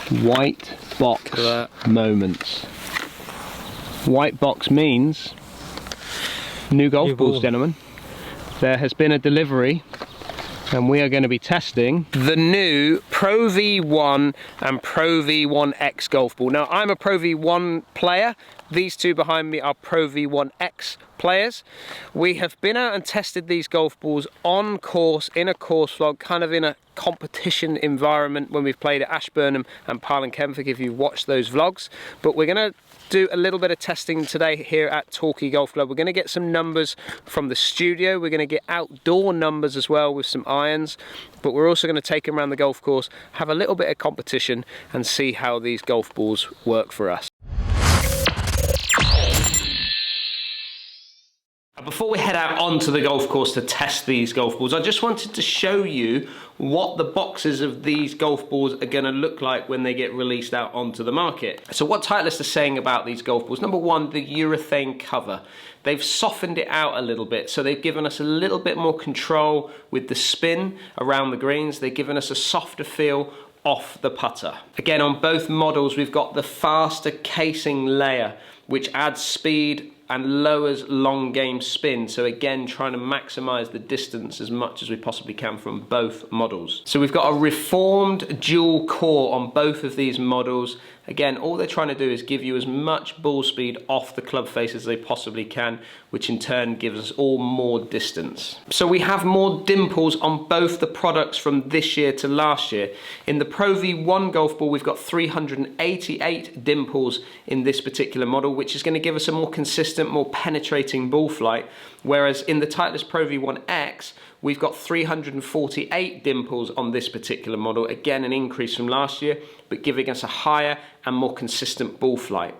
White box moments. White box means new golf balls, gentlemen. There has been a delivery and we are going to be testing the new Pro V1 and Pro V1X golf ball. Now, I'm a Pro V1 player. These two behind me are Pro V1X players. We have been out and tested these golf balls on course, in a course vlog, kind of in a competition environment when we've played at Ashburnham and Pyle Kenfig, if you've watched those vlogs. But we're going to do a little bit of testing today here at Torquay Golf Club. We're going to get some numbers from the studio. We're going to get outdoor numbers as well with some irons. But we're also going to take them around the golf course, have a little bit of competition and see how these golf balls work for us. Before we head out onto the golf course to test these golf balls, I just wanted to show you what the boxes of these golf balls are going to look like when they get released out onto the market. So what Titleist are saying about these golf balls, number one, the urethane cover. They've softened it out a little bit, so they've given us a little bit more control with the spin around the greens. They've given us a softer feel off the putter. Again, on both models, we've got the faster casing layer, which adds speed and lowers long game spin. So again, trying to maximize the distance as much as we possibly can from both models. So we've got a reformed dual core on both of these models. Again, all they're trying to do is give you as much ball speed off the club face as they possibly can, which in turn gives us all more distance. So we have more dimples on both the products from this year to last year. In the Pro V1 golf ball, we've got 388 dimples in this particular model, which is going to give us a more consistent, more penetrating ball flight. Whereas in the Titleist Pro V1X, we've got 348 dimples on this particular model. Again, an increase from last year, but giving us a higher and more consistent ball flight.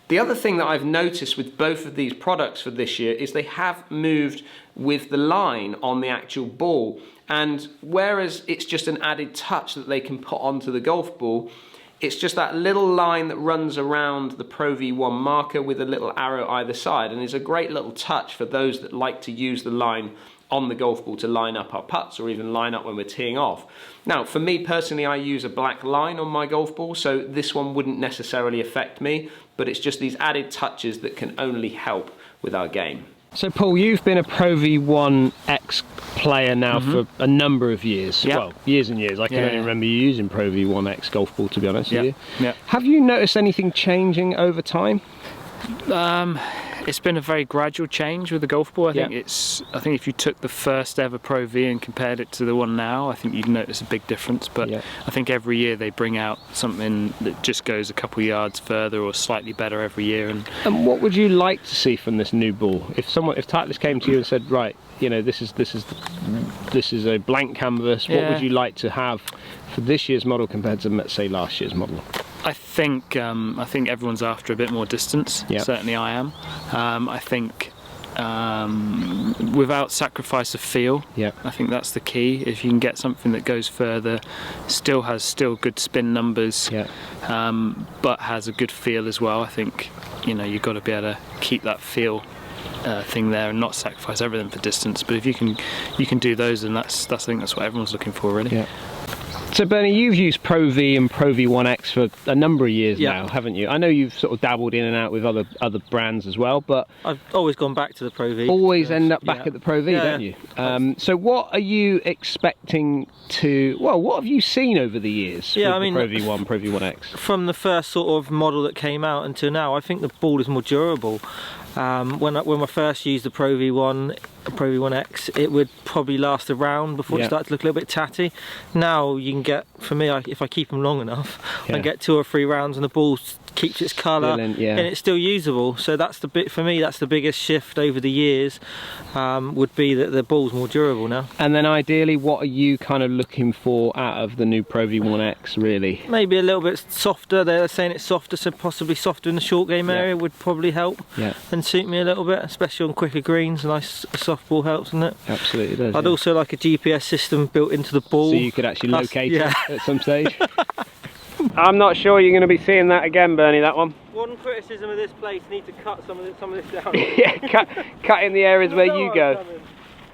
The other thing that I've noticed with both of these products for this year is they have moved with the line on the actual ball. And whereas it's just an added touch that they can put onto the golf ball, it's just that little line that runs around the Pro V1 marker with a little arrow either side, and is a great little touch for those that like to use the line on the golf ball to line up our putts or even line up when we're teeing off. Now, for me personally, I use a black line on my golf ball, so this one wouldn't necessarily affect me, but it's just these added touches that can only help with our game. So Paul, you've been a Pro V1X player now for a number of years. Yep. Well, years and years. I can only remember you using Pro V1X golf ball, to be honest with you. Yep. Have you noticed anything changing over time? It's been a very gradual change with the golf ball. I think if you took the first ever Pro V and compared it to the one now, I think you'd notice a big difference. But I think every year they bring out something that just goes a couple yards further or slightly better every year. And what would you like to see from this new ball? If Titleist came to you and said, right, you know, this is a blank canvas, what would you like to have for this year's model compared to, let's say, last year's model? I think everyone's after a bit more distance. Certainly I am. I think without sacrifice of feel, I think that's the key. If you can get something that goes further, still has good spin numbers, but has a good feel as well, I think, you know, you've got to be able to keep that feel thing there and not sacrifice everything for distance. But if you can do those, then I think that's what everyone's looking for, really. So Bernie, you've used Pro V and Pro V1X for a number of years now, haven't you? I know you've sort of dabbled in and out with other brands as well, but I've always gone back to the Pro V. Always end up back at the Pro V, don't you? So what are you expecting to? Well, what have you seen over the years? With I mean, Pro V1, Pro V1X. From the first sort of model that came out until now, I think the ball is more durable. When I first used the Pro V1, Pro V1X, it would probably last a round before it started to look a little bit tatty. Now you can get, for me, if I keep them long enough, I can get 2 or 3 rounds and the ball keeps its colour and it's still usable. So that's the bit for me. That's the biggest shift over the years. Would be that the ball's more durable now. And then ideally, what are you kind of looking for out of the new Pro V1X, really? Maybe a little bit softer. They're saying it's softer, so possibly softer in the short game area would probably help and suit me a little bit, especially on quicker greens. A nice soft ball helps, doesn't it? Absolutely does. I'd also like a GPS system built into the ball, so you could actually locate it at some stage. I'm not sure you're going to be seeing that again, Bernie, that one. One criticism of this place, need to cut some of this down. cut in the areas where you go.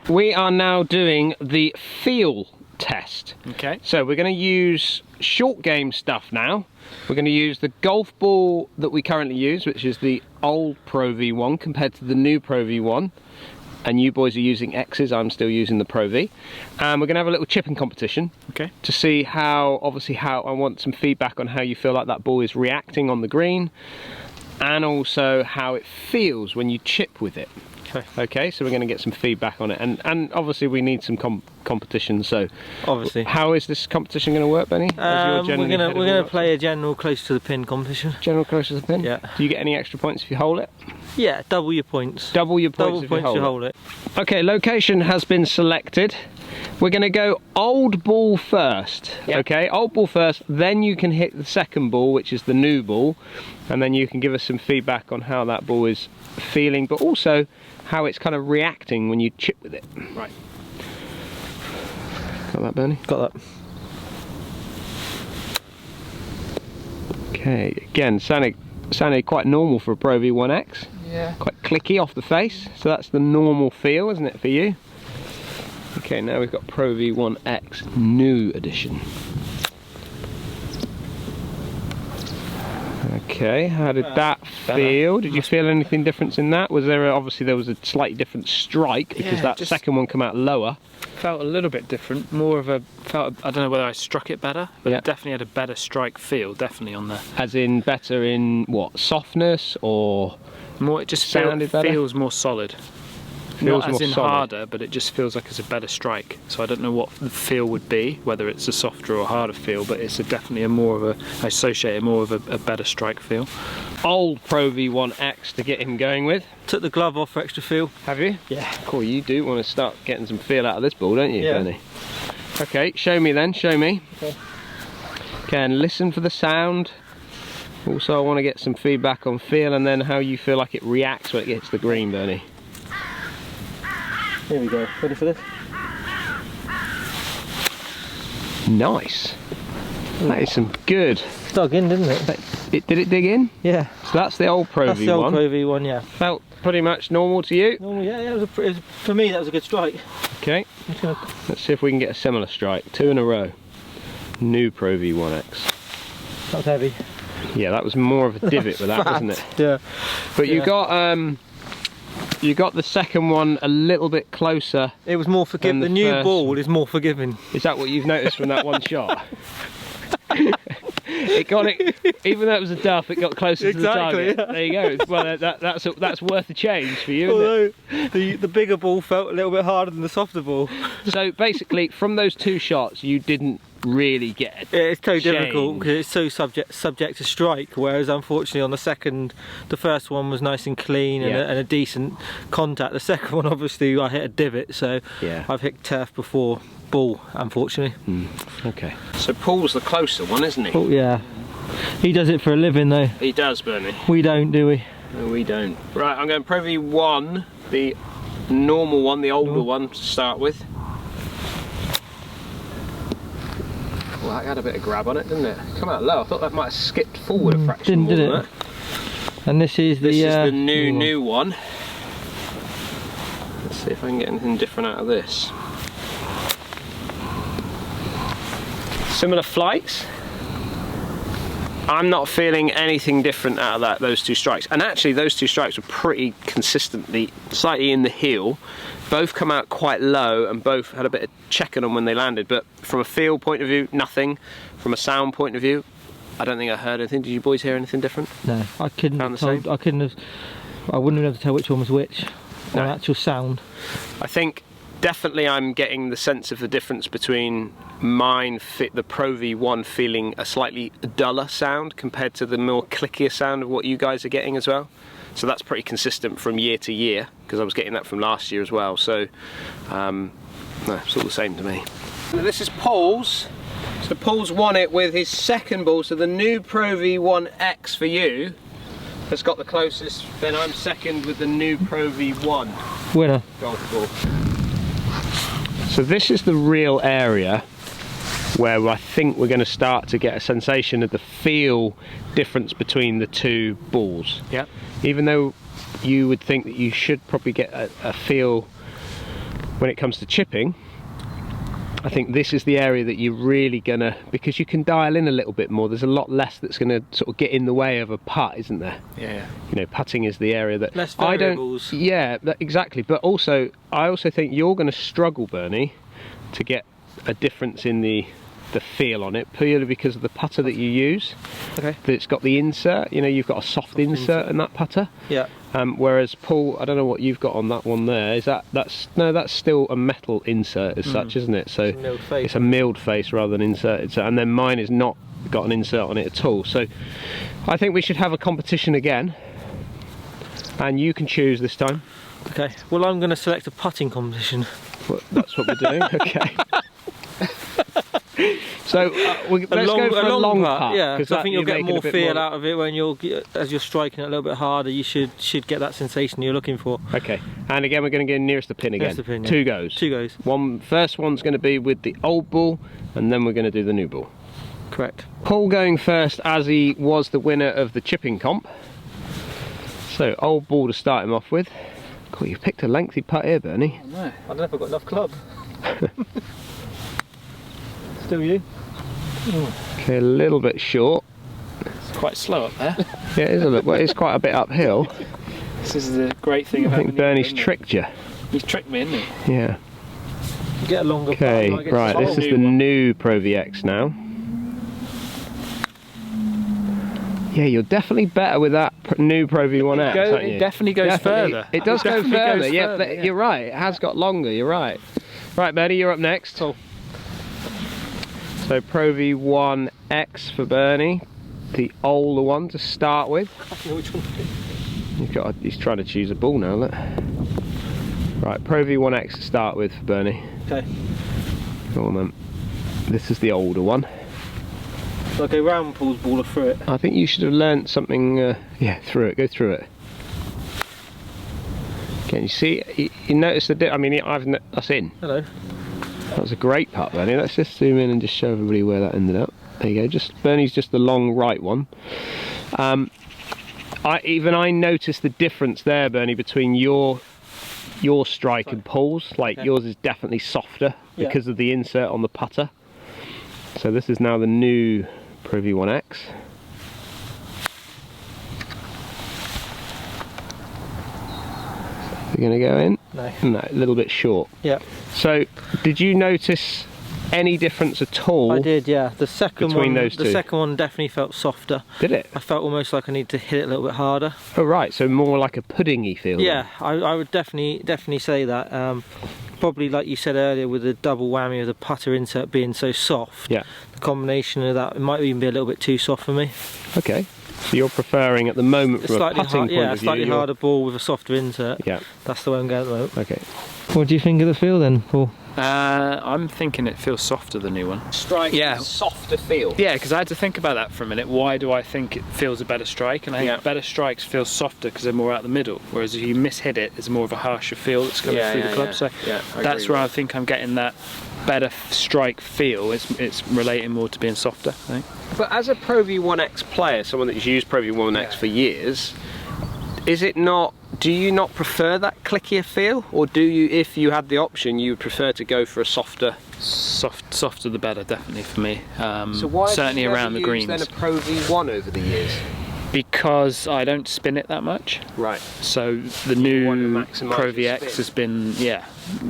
We are now doing the feel test. Okay. So we're going to use short game stuff now. We're going to use the golf ball that we currently use, which is the old Pro V1 compared to the new Pro V1. And you boys are using X's, I'm still using the Pro V. And we're going to have a little chipping competition. Okay. To see how, obviously how, I want some feedback on how you feel like that ball is reacting on the green. And also how it feels when you chip with it. Okay, so we're going to get some feedback on it, and obviously we need some competition. So, obviously, how is this competition going to work, Benny? We're going to play a general close to the pin competition. General close to the pin. Yeah. Do you get any extra points if you hold it? Yeah, double your points. Double your points if you hold it. Okay, location has been selected. We're going to go old ball first. Yep. Okay, old ball first. Then you can hit the second ball, which is the new ball, and then you can give us some feedback on how that ball is feeling, but also how it's kind of reacting when you chip with it. Right. Got that, Bernie? Got that. Okay, again, sounded quite normal for a Pro V1X. Yeah. Quite clicky off the face, so that's the normal feel, isn't it, for you? Okay, now we've got Pro V1X New Edition. Okay, how did that feel? Did you feel anything different in that? Was there obviously there was a slightly different strike because that second one came out lower. Felt a little bit different, more of a I don't know whether I struck it better, but it definitely had a better strike feel, definitely on there. As in better in what, softness or more? It just feels more solid. Not as in harder, but it just feels like it's a better strike. So I don't know what the feel would be, whether it's a softer or harder feel, but it's definitely I associate it more of a better strike feel. Old Pro V1X to get him going with. Took the glove off for extra feel. Have you? Yeah. Cool, you do want to start getting some feel out of this ball, don't you, yeah. Bernie? Okay, show me then, show me. Okay. Okay, and listen for the sound. Also, I want to get some feedback on feel and then how you feel like it reacts when it gets the green, Bernie. Here we go. Ready for this? Nice. That is some good. It's dug in, didn't it? Did it dig in? Yeah. So that's the old Pro V1. That's the old Pro V1, yeah. Felt pretty much normal to you? Normal, yeah. For me, that was a good strike. Okay. Let's see if we can get a similar strike. 2 in a row. New Pro V1X. That was heavy. Yeah, that was more of a divot with that, wasn't it? Yeah. But you got the second one a little bit closer. It was more forgiving. The new ball is more forgiving. Is that what you've noticed from that one shot? It got it, even though it was a duff, it got closer to the target. Yeah. There you go. Well, that's worth a change for you, isn't it? The bigger ball felt a little bit harder than the softer ball. So basically, from those 2 shots, you didn't really get it's so difficult because it's so subject to strike, whereas unfortunately on the second, the first one was nice and clean and a decent contact. The second one, obviously, I hit a divot, so I've hit turf before ball, unfortunately. Okay. So Paul's the closer one, isn't he? Paul, yeah. He does it for a living though. He does, Bernie. We don't, do we? No, we don't. Right, I'm going Pro V1, the normal one, the older one to start with. Well, that had a bit of grab on it, didn't it? Come out low. I thought that might have skipped forward a fraction more than that. And this is the new one. Let's see if I can get anything different out of this. Similar flights. I'm not feeling anything different out of those 2 strikes. And actually, those 2 strikes were pretty consistently, slightly in the heel. Both come out quite low and both had a bit of check on them when they landed. But from a feel point of view, nothing. From a sound point of view, I don't think I heard anything. Did you boys hear anything different? No, I couldn't have told, I wouldn't have been able to tell which one was which on actual sound. I think definitely I'm getting the sense of the difference between the Pro V1 feeling a slightly duller sound compared to the more clickier sound of what you guys are getting as well. So that's pretty consistent from year to year, because I was getting that from last year as well. So no, it's all the same to me. This is Paul's. So Paul's won it with his second ball. So the new Pro V1X for you has got the closest. Then I'm second with the new Pro V1 winner golf ball. So this is the real area where I think we're going to start to get a sensation of the feel difference between the 2 balls. Yeah. Even though you would think that you should probably get a feel when it comes to chipping, I think this is the area that you're really gonna, because you can dial in a little bit more. There's a lot less that's gonna sort of get in the way of a putt, isn't there? Yeah. You know, putting is the area that Less I variables. don't. Yeah, exactly. But also, I also think you're going to struggle, Bernie, to get a difference in the feel on it, purely because of the putter that you use. Okay. That's got the insert. You know, you've got a soft insert in that putter. Yeah. Whereas Paul, I don't know what you've got on that one there. Is that's still a metal insert as such, isn't it? So it's a milled face rather than inserted. So, and then mine is not got an insert on it at all. So I think we should have a competition again, and you can choose this time. Okay. Well, I'm going to select a putting competition. Well, that's what we're doing. Okay. So let's go for a long putt. Yeah, because I think you'll get more feel out of it when as you're striking it a little bit harder. You should get that sensation you're looking for. Okay, and again we're going to go nearest the pin again. Nearest the pin, yeah. Two goes. Two goes. First one's going to be with the old ball, and then we're going to do the new ball. Correct. Paul going first, as he was the winner of the chipping comp. So old ball to start him off with. Cool, you've picked a lengthy putt here, Bernie. Oh, no. I don't know if I've got enough club. Still you? Okay, a little bit short. It's quite slow up there. Yeah, it is a little. Well, it's quite a bit uphill. This is the great thing I about think Bernie's tricked you. He's tricked me, isn't he? Yeah. You get a longer Okay, putt, right. This is the new Pro VX now. Yeah, you're definitely better with that new Pro V1X, aren't you? It definitely goes further. It does go Definitely further. goes Yeah, further, you're right. It has got longer. You're right. Right, Bernie, you're up next. Cool. So Pro V1X for Bernie, the older one to start with. I know which one. He's trying to choose a ball now. Look. Right, Pro V1X to start with for Bernie. Okay. Go on then. This is the older one. So I go round Paul's ball or through it? I think you should have learnt something. Yeah, through it. Go through it. Can you see? You notice the? I mean, that's in. Hello. That was a great putt, Bernie. Let's just zoom in and just show everybody where that ended up. There you go. Bernie's just the long right one. I noticed the difference there, Bernie, between your strike and Paul's. Like yours is definitely softer because of the insert on the putter. So this is now the new Pro V1X. You're going to go in? No, a little bit short. Yeah. So, did you notice any difference at all? I did, yeah. The second between one, those two? The second one definitely felt softer. Did it? I felt almost like I needed to hit it a little bit harder. Oh right, so more like a puddingy feel. Yeah, I would definitely say that. Probably like you said earlier, with the double whammy of the putter insert being so soft. Yeah. The combination of that, it might even be a little bit too soft for me. Okay. So you're preferring at the moment from a putting point of view. Yeah, a slightly harder ball with a softer insert. Yeah. That's the way I'm going at the moment. Okay. What do you think of the feel then, Paul? I'm thinking it feels softer, the new one. Strike, softer feel. Yeah, because I had to think about that for a minute. Why do I think it feels a better strike? And I think better strikes feel softer because they're more out the middle. Whereas if you mishit it, it's more of a harsher feel that's coming through the club. So that's where I think I'm getting that better strike feel. It's relating more to being softer, I think. But as a Pro V1X player, someone that's used Pro V1X for years, is it not? Do you not prefer that clickier feel, or do you, if you had the option, you would prefer to go for a softer? Softer the better, definitely for me. So why certainly around the greens. Then a Pro V1 over the years? Because I don't spin it that much. Right. So the new Pro VX has been,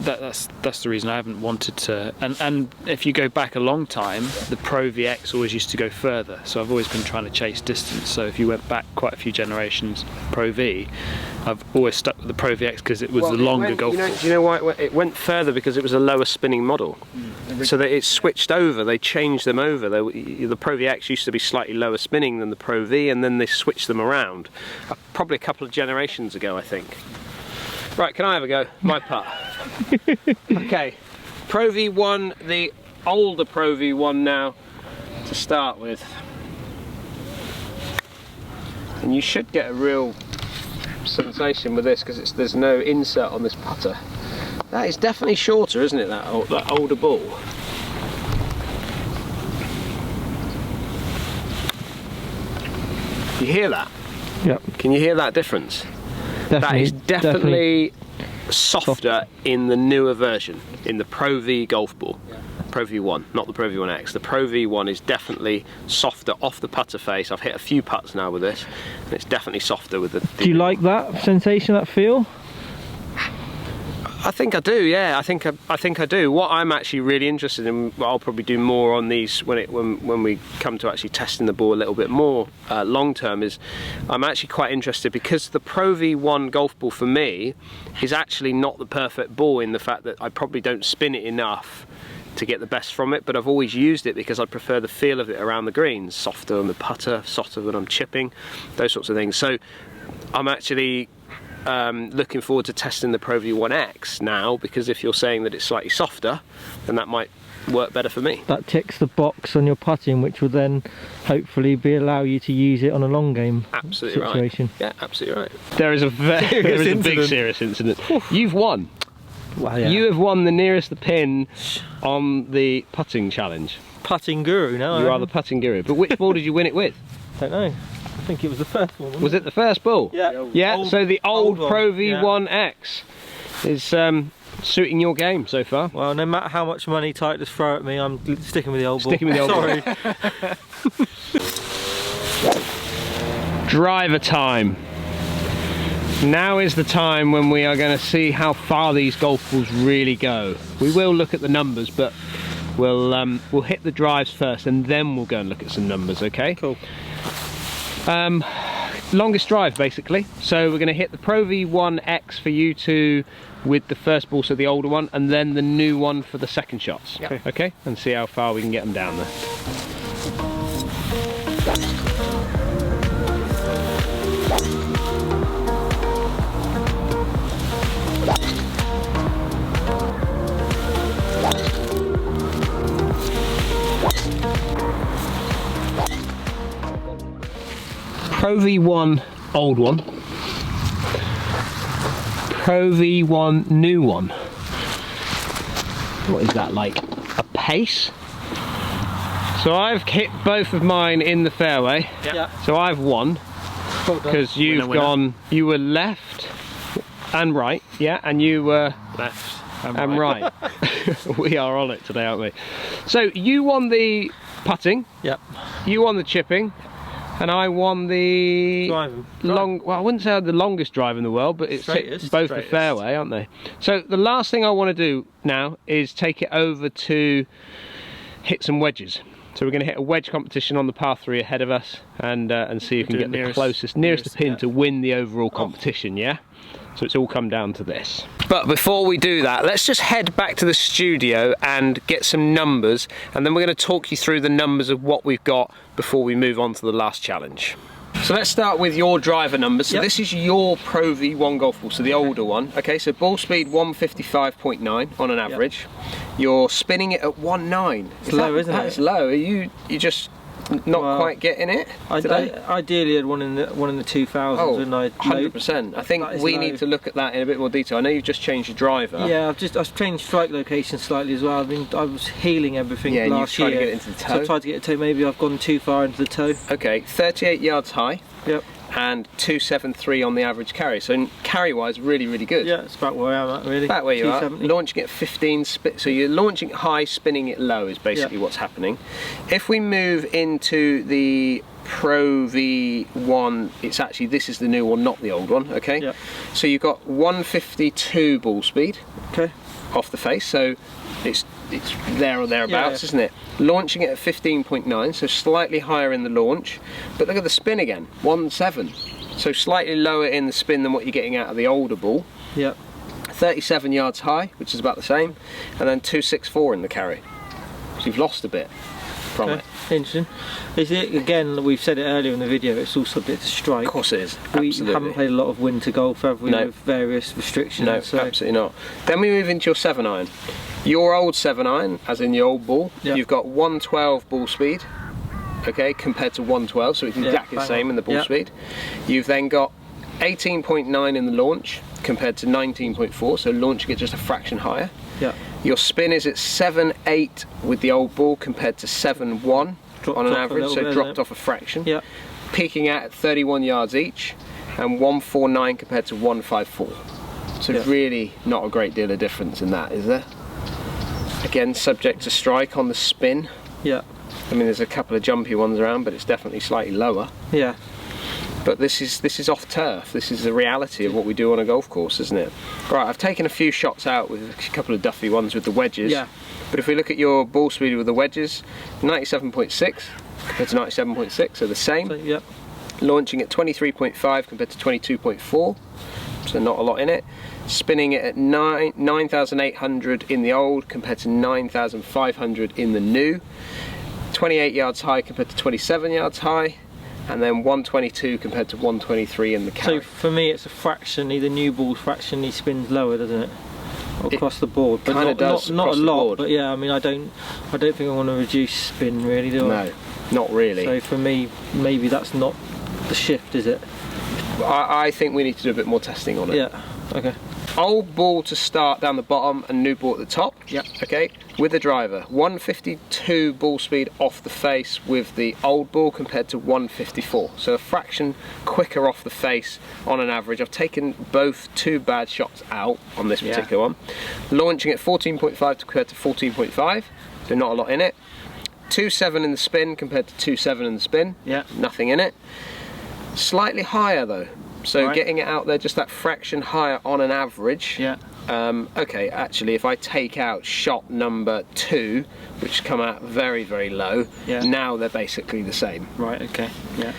that's the reason I haven't wanted to. And if you go back a long time, the Pro VX always used to go further. So I've always been trying to chase distance. So if you went back quite a few generations, Pro V, I've always stuck with the Pro VX because it was the longer golf ball. Do you know why it went further? Because it was a lower spinning model. So that it switched over, they changed them over. The Pro VX used to be slightly lower spinning than the Pro V, and then they switched them around. Probably a couple of generations ago, I think. Right, can I have a go? My putt. Okay, Pro V1, the older Pro V1 now to start with. And you should get a real sensation with this because there's no insert on this putter. That is definitely shorter, isn't it, that older ball? You hear that? Yep. Can you hear that difference? Definitely, that is definitely softer in the newer version, in the Pro V golf ball. Pro V1, not the Pro V1X. The Pro V1 is definitely softer off the putter face. I've hit a few putts now with this, and it's definitely softer with the... Do you like that sensation, that feel? I think I do, yeah. I think I do. What I'm actually really interested in, well, I'll probably do more on these when we come to actually testing the ball a little bit more long term, is I'm actually quite interested because the Pro V1 golf ball for me is actually not the perfect ball in the fact that I probably don't spin it enough to get the best from it, but I've always used it because I prefer the feel of it around the greens, softer on the putter, softer when I'm chipping, those sorts of things. So I'm actually looking forward to testing the Pro V1X now, because if you're saying that it's slightly softer, then that might work better for me. That ticks the box on your putting, which will then hopefully allow you to use it on a long game situation. Right. Yeah, absolutely right. There is a big serious incident. You've won. Well, yeah. You have won the nearest the pin on the putting challenge. Putting guru, no? You are the putting guru. But which ball did you win it with? Don't know. I think it was the first one. Was it the first ball? Yeah. Yeah, so the old Pro one. V1X is suiting your game so far. Well, no matter how much money Titleist throw at me, I'm sticking with the old ball. Sticking with the old Sorry. ball. Driver time. Now is the time when we are going to see how far these golf balls really go. We will look at the numbers, but we'll hit the drives first and then we'll go and look at some numbers, okay? Cool. Longest drive basically. So we're going to hit the Pro V1X for you two with the first ball, so the older one, and then the new one for the second shots. Yep. Okay, and see how far we can get them down there. Pro V1 old one, Pro V1 new one. What is that, like a pace? So I've hit both of mine in the fairway. Yeah. So I've won because you've gone. You were left and right, yeah, and you were Left and right. We are on it today, aren't we? So you won the putting. Yep. You won the chipping. And I won the well, I wouldn't say the longest drive in the world, but it's both the fairway, aren't they? So the last thing I want to do now is take it over to hit some wedges. So we're going to hit a wedge competition on the par 3 ahead of us, and see if we can get the closest, nearest the pin to win the overall competition. Yeah. So it's all come down to this. But before we do that, let's just head back to the studio and get some numbers, and then we're going to talk you through the numbers of what we've got before we move on to the last challenge. So let's start with your driver numbers. So this is your Pro V1 golf ball, so the older one. Okay, so ball speed 155.9 on an average. You're spinning it at 1.9. It's low, isn't it? That's low. Are you just not quite getting it? Ideally, I'd one in the 2000s, wouldn't I? 100%. I think we need to look at that in a bit more detail. I know you've just changed your driver. Yeah, I've changed strike location slightly as well. I mean, I was healing everything last year. Yeah, and you've tried to get it into the toe. So I tried to get it to toe. Maybe I've gone too far into the toe. Okay, 38 yards high. Yep. And 273 on the average carry. So carry-wise, really, really good. Yeah, it's about where I'm at, really. About where you are. Launching at 15, so you're launching it high, spinning it low is basically what's happening. If we move into the Pro V1, it's actually, this is the new one, not the old one, okay? Yep. So you've got 152 ball speed. Okay. Off the face, so it's there or thereabouts, isn't it? Launching it at 15.9, so slightly higher in the launch, but look at the spin again, 1.7, so slightly lower in the spin than what you're getting out of the older ball. Yep. 37 yards high, which is about the same, and then 264 in the carry. So you've lost a bit from it. Interesting. Is it, again, we've said it earlier in the video, it's all subject to strike. Of course it is. We Absolutely. haven't played a lot of winter golf, have we, No. with various restrictions? No, so. absolutely not. Then we move into your 7-iron. Your old 7-iron, as in your old ball, you've got 112 ball speed, okay, compared to 112, so it's exactly the same in the ball speed. You've then got 18.9 in the launch compared to 19.4, so launching it just a fraction higher. Yeah. Your spin is at 7.8 with the old ball compared to 7.1 on an average, so dropped off a fraction. Yeah. Peaking out at 31 yards each, and 149 compared to 154. So really not a great deal of difference in that, is there? Again, subject to strike on the spin. Yeah. I mean, there's a couple of jumpy ones around, but it's definitely slightly lower. Yeah. But this is off turf. This is the reality of what we do on a golf course, isn't it? Right, I've taken a few shots out with a couple of duffy ones with the wedges. Yeah. But if we look at your ball speed with the wedges, 97.6 compared to 97.6, so the same. So, yeah. Launching at 23.5 compared to 22.4, so not a lot in it. Spinning it at 9,800 in the old compared to 9,500 in the new. 28 yards high compared to 27 yards high. And then 122 compared to 123 in the carry. So for me, it's a fractionally, the new ball's fractionally spins lower, doesn't it? Across the board, but not a lot. But yeah, I mean, I don't think I want to reduce spin really, do I? No, not really. So for me, maybe that's not the shift, is it? I think we need to do a bit more testing on it. Yeah. Okay. Old ball to start down the bottom and new ball at the top. Yep. Okay, with the driver. 152 ball speed off the face with the old ball compared to 154. So a fraction quicker off the face on an average. I've taken both 2 bad shots out on this particular one. Launching at 14.5 compared to 14.5, so not a lot in it. 2.7 in the spin compared to 2.7 in the spin. Yeah. Nothing in it. Slightly higher though. So right. Getting it out there just that fraction higher on an average. Yeah. Okay, actually if I take out shot number 2, which come out very, very low, now they're basically the same. Right, okay, yeah.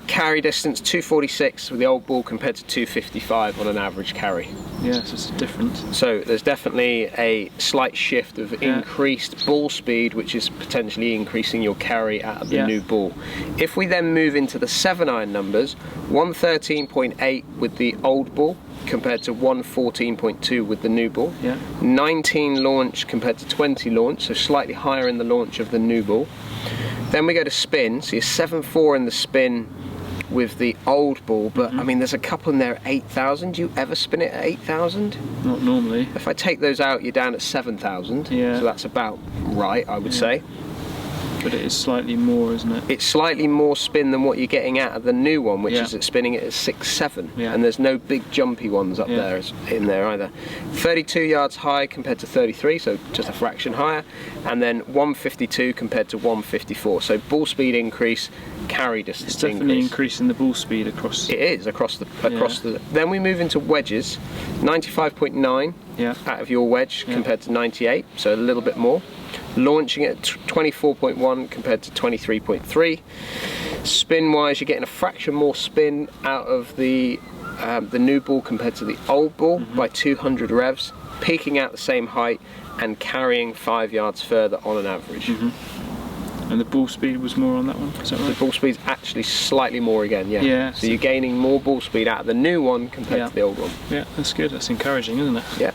Carry distance 246 with the old ball compared to 255 on an average carry. Yeah, so it's a difference. So there's definitely a slight shift of increased ball speed, which is potentially increasing your carry out of the new ball. If we then move into the 7-iron numbers, 113.8 with the old ball compared to 114.2 with the new ball. 19 launch compared to 20 launch, so slightly higher in the launch of the new ball. Then we go to spin, so you're 7.4 in the spin with the old ball, but I mean there's a couple in there at 8,000. Do you ever spin it at 8,000? Not normally. If I take those out, you're down at 7,000. Yeah. So that's about right, I would say. But it is slightly more, isn't it? It's slightly more spin than what you're getting out of the new one, which is spinning it at 6.7, and there's no big jumpy ones up there in there either. 32 yards high compared to 33, so just a fraction higher, and then 152 compared to 154. So ball speed increase, carry distance it's definitely increasing the ball speed across. It is across the. Then we move into wedges, 95.9 out of your wedge compared to 98, so a little bit more. Launching at 24.1 compared to 23.3. Spin wise, you're getting a fraction more spin out of the new ball compared to the old ball by 200 revs, peaking out the same height and carrying 5 yards further on an average. And the ball speed was more on that one, is that right? The ball speed's actually slightly more again, So you're gaining more ball speed out of the new one compared to the old one. Yeah, that's good. That's encouraging, isn't it? Yeah.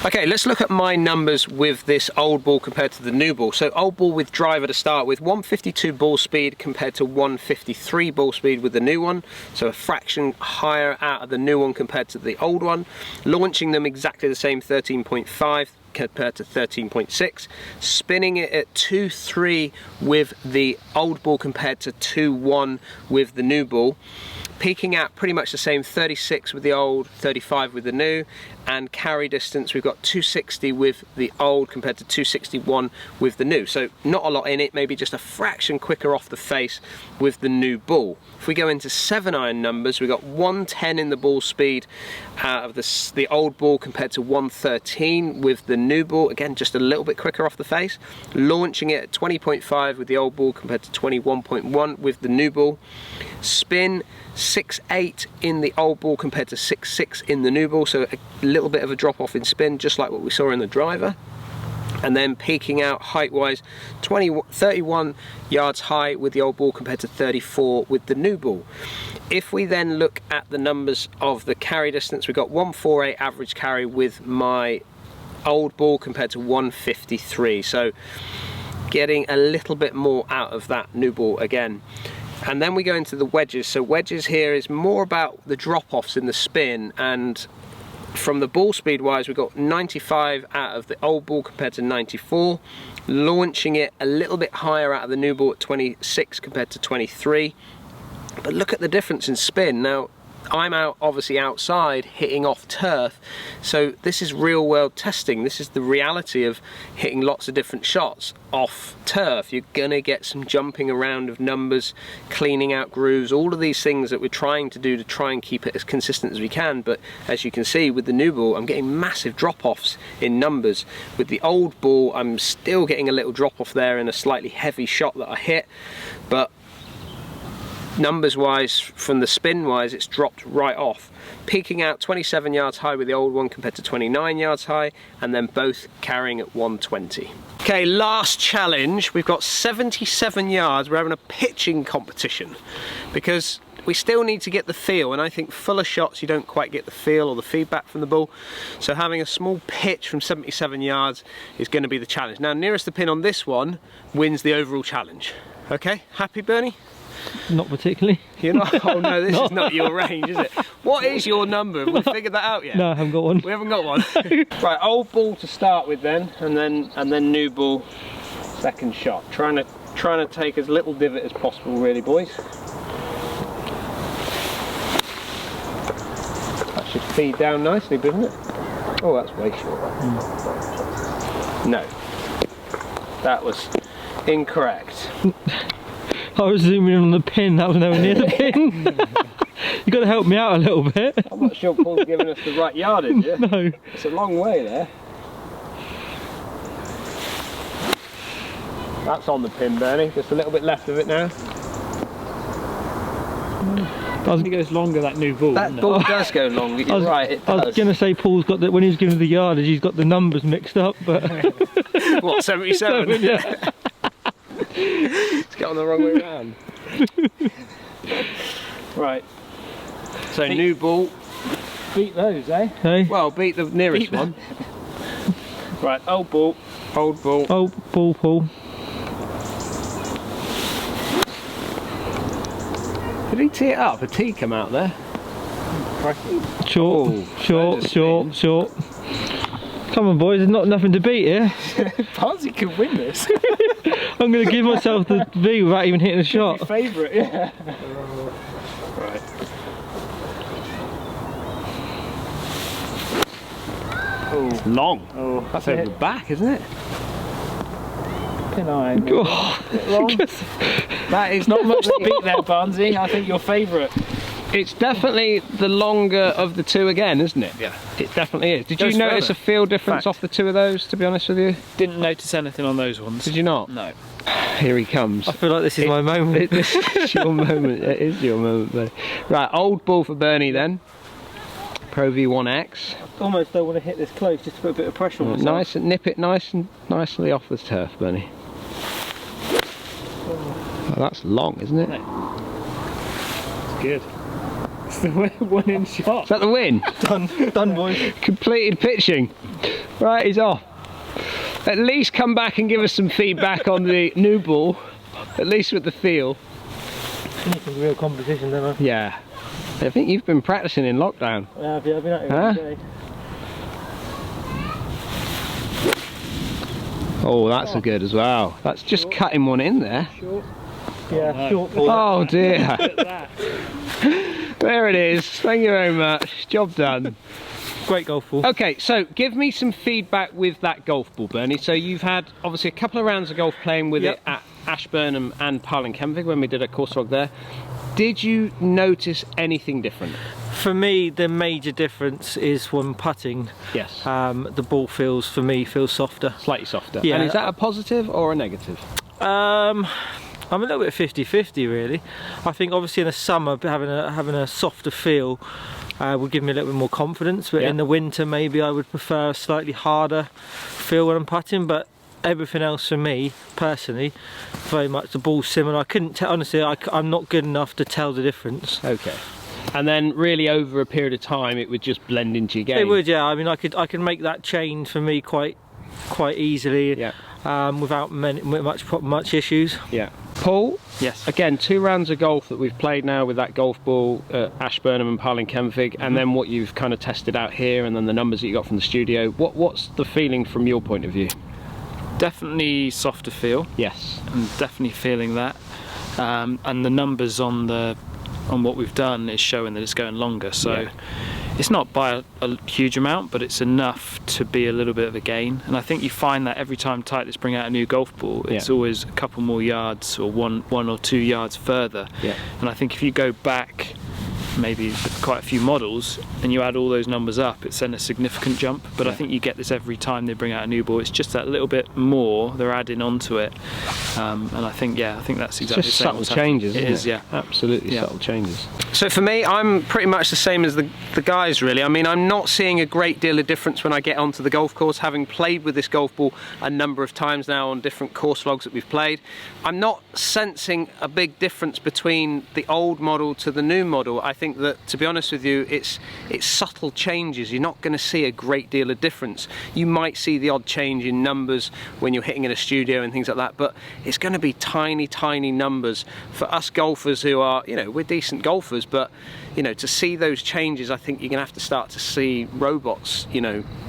Okay, let's look at my numbers with this old ball compared to the new ball. So old ball with driver to start with, 152 ball speed compared to 153 ball speed with the new one. So a fraction higher out of the new one compared to the old one. Launching them exactly the same, 13.5 compared to 13.6, spinning it at 2.3 with the old ball compared to 2.1 with the new ball, peaking out pretty much the same, 36 with the old, 35 with the new, and carry distance we've got 260 with the old compared to 261 with the new. So not a lot in it, maybe just a fraction quicker off the face with the new ball. If we go into 7-iron numbers, we've got 110 in the ball speed out of the old ball compared to 113 with the new ball. Again, just a little bit quicker off the face. Launching it at 20.5 with the old ball compared to 21.1 with the new ball. Spin 6.8 in the old ball compared to 6.6 in the new ball, so a little bit of a drop off in spin, just like what we saw in the driver. And then peaking out height wise, 31 yards high with the old ball compared to 34 with the new ball. If we then look at the numbers of the carry distance, we've got 148 average carry with my old ball compared to 153, so getting a little bit more out of that new ball again. And then we go into the wedges. So wedges here is more about the drop-offs in the spin, and from the ball speed wise, we've got 95 out of the old ball compared to 94, launching it a little bit higher out of the new ball at 26 compared to 23. But look at the difference in spin. Now I'm out, obviously outside, hitting off turf, so this is real world testing. This is the reality of hitting lots of different shots off turf. You're gonna get some jumping around of numbers, cleaning out grooves, all of these things that we're trying to do to try and keep it as consistent as we can. But as you can see with the new ball, I'm getting massive drop-offs in numbers. With the old ball, I'm still getting a little drop-off there in a slightly heavy shot that I hit, but numbers wise, from the spin wise, it's dropped right off, peaking out 27 yards high with the old one compared to 29 yards high, and then both carrying at 120. Okay, last challenge. We've got 77 yards. We're having a pitching competition because we still need to get the feel, and I think fuller shots you don't quite get the feel or the feedback from the ball, so having a small pitch from 77 yards is going to be the challenge. Now, nearest the pin on this one wins the overall challenge. Okay, happy, Bernie? Not particularly. You're not? Oh no, this is not your range, is it? What is your number? Have we figured that out yet? No, I haven't got one. We haven't got one. Right, old ball to start with then, and then new ball second shot. Trying to take as little divot as possible, really, boys. That should feed down nicely, doesn't it? Oh, that's way short. No, that was incorrect. I was zooming in on the pin, that was nowhere near the pin. You've got to help me out a little bit. I'm not sure Paul's giving us the right yardage, yeah? No. It's a long way there. That's on the pin, Bernie. Just a little bit left of it now. I think it goes longer, that new ball. That ball does go longer, you're right, it does. I was going to say Paul's got that, when he was giving the yardage, he's got the numbers mixed up, but... What, 77? Yeah. Let's get on the wrong way around. Right. So new ball. Beat those, eh? Hey? Well, beat the nearest one. Right, old ball. Old ball. Old ball, Paul. Did he tee it up? A tee come out there? Short, Oh, short, short, short. Come on, boys, there's not nothing to beat here. Pansy could win this. I'm going to give myself the V without even hitting a shot. Favourite, yeah. Right. Oh, long. Oh, That's over the back, isn't it? Pin iron. Oh. That is Not much to beat there, Barnsey. I think your favourite. It's definitely the longer of the two again, isn't it? Yeah. It definitely is. Did you Goes notice further. a feel difference Fact. off the two of those, to be honest with you? Didn't notice anything on those ones. Did you not? No. Here he comes. I feel like this is my moment. This is your moment. It is your moment, buddy. Right, old ball for Bernie then. Pro V1X. Almost don't want to hit this close just to put a bit of pressure on myself. Nice and nip it nice and nicely off the turf, Bernie. Oh, that's long, isn't it? It's good. It's the winning shot. Is that the win? Done, boys. Completed pitching. Right, he's off. At least come back and give us some feedback on the new ball. At least with the feel. Some real competition, don't I? Yeah. I think you've been practicing in lockdown. I've been out here Huh? all day. Oh, that's a good as well. That's just cutting one in there. Short. Yeah, short ball. Oh dear. Look at that. There it is. Thank you very much. Job done. Great golf ball. Okay, so give me some feedback with that golf ball, Bernie. So you've had obviously a couple of rounds of golf playing with it at Ashburnham and Pyle Kenfig when we did a course log there. Did you notice anything different? For me, the major difference is when putting. Yes. The ball feels softer. Slightly softer. Yeah. And is that a positive or a negative? I'm a little bit 50-50 really. I think obviously in the summer having a softer feel would give me a little bit more confidence, but in the winter maybe I would prefer a slightly harder feel when I'm putting. But everything else for me personally, very much the ball's similar. I couldn't tell, honestly, I'm not good enough to tell the difference. Okay. And then really over a period of time it would just blend into your game? It would, yeah. I mean I could make that change for me quite easily, without much issues. Yeah. Paul? Yes. Again, 2 rounds of golf that we've played now with that golf ball at Ashburnham and Pyle Kenfig, and then what you've kind of tested out here, and then the numbers that you got from the studio. What's the feeling from your point of view? Definitely softer feel. Yes. I'm definitely feeling that. And the numbers on the on what we've done is showing that it's going longer. So it's not by a huge amount, but it's enough to be a little bit of a gain. And I think you find that every time Titleist bring out a new golf ball, it's always a couple more yards or one or 2 yards further. And I think if you go back maybe quite a few models and you add all those numbers up, it's then a significant jump. But I think you get this every time they bring out a new ball. It's just that little bit more they're adding onto it, and I think that's exactly just the same. subtle changes. It is, absolutely subtle changes. So for me, I'm pretty much the same as the guys, really. I mean, I'm not seeing a great deal of difference when I get onto the golf course, having played with this golf ball a number of times now on different course logs that we've played. I'm not sensing a big difference between the old model to the new model. I think that, to be honest with you, it's subtle changes. You're not going to see a great deal of difference. You might see the odd change in numbers when you're hitting in a studio and things like that, but it's going to be tiny numbers for us golfers who are, we're decent golfers, but to see those changes, I think you're going to have to start to see robots,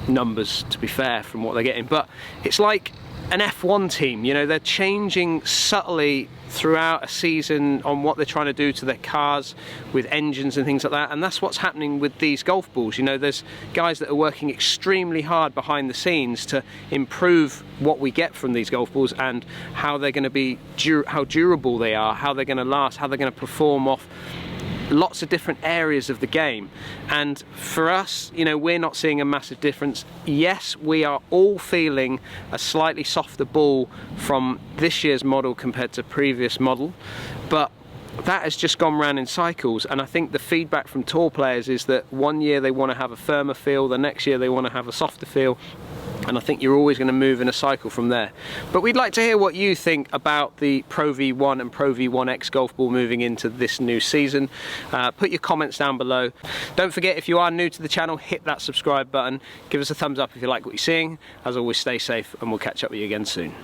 numbers, to be fair, from what they're getting. But it's like an F1 team, they're changing subtly throughout a season on what they're trying to do to their cars with engines and things like that, and that's what's happening with these golf balls. There's guys that are working extremely hard behind the scenes to improve what we get from these golf balls and how they're going to be, how durable they are, how they're going to last, how they're going to perform off lots of different areas of the game. And for us, we're not seeing a massive difference. Yes, we are all feeling a slightly softer ball from this year's model compared to previous model, but that has just gone round in cycles. And I think the feedback from tour players is that one year they want to have a firmer feel, the next year they want to have a softer feel, and I think you're always going to move in a cycle from there. But we'd like to hear what you think about the Pro V1 and Pro V1X golf ball moving into this new season. Put your comments down below. Don't forget, if you are new to the channel, hit that subscribe button. Give us a thumbs up if you like what you're seeing. As always, stay safe, and we'll catch up with you again soon.